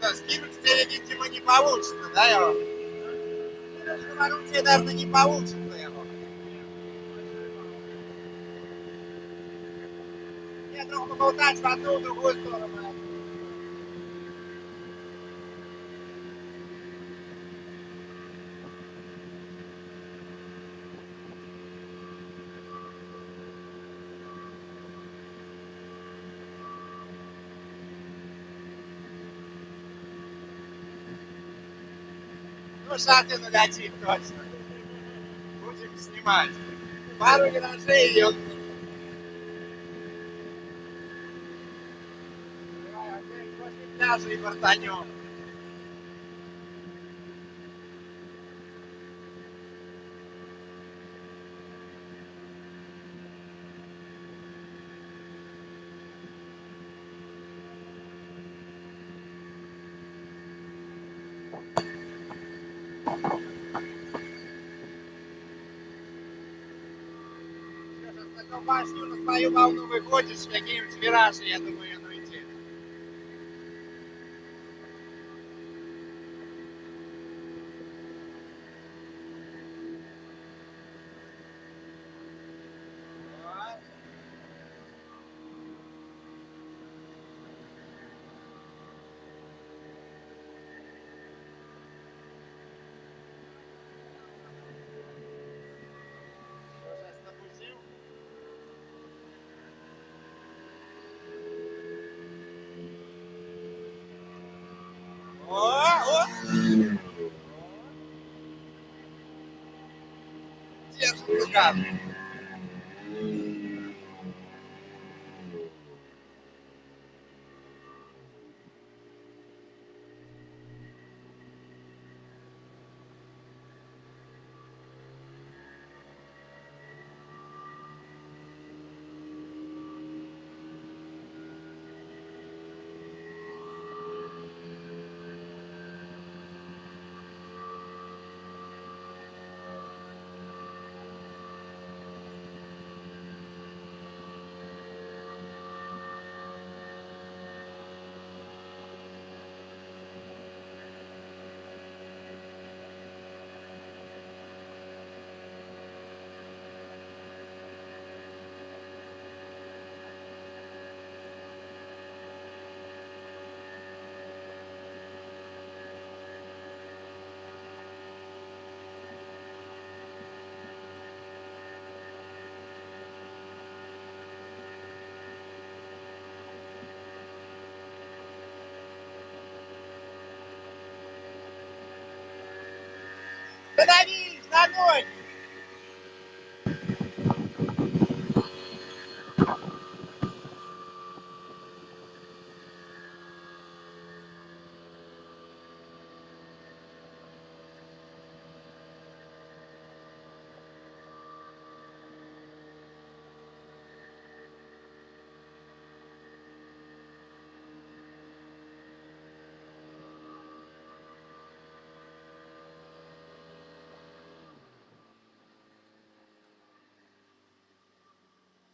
Что, скинуть тебе, видимо, не получится, да, его? Я же говорю, тебе, наверное, не получится его. Нет, ну, поболтать в одну, в другую сторону. Ну, шатину летит точно. Будем снимать. Пару виражей и он... Давай, опять возле пляжа и бортанем. Сейчас на компашню на свою волну выходишь, какие-нибудь виражи, я думаю, ну идти. Сейчас напустил. О! Держит рука. Становись на ноги!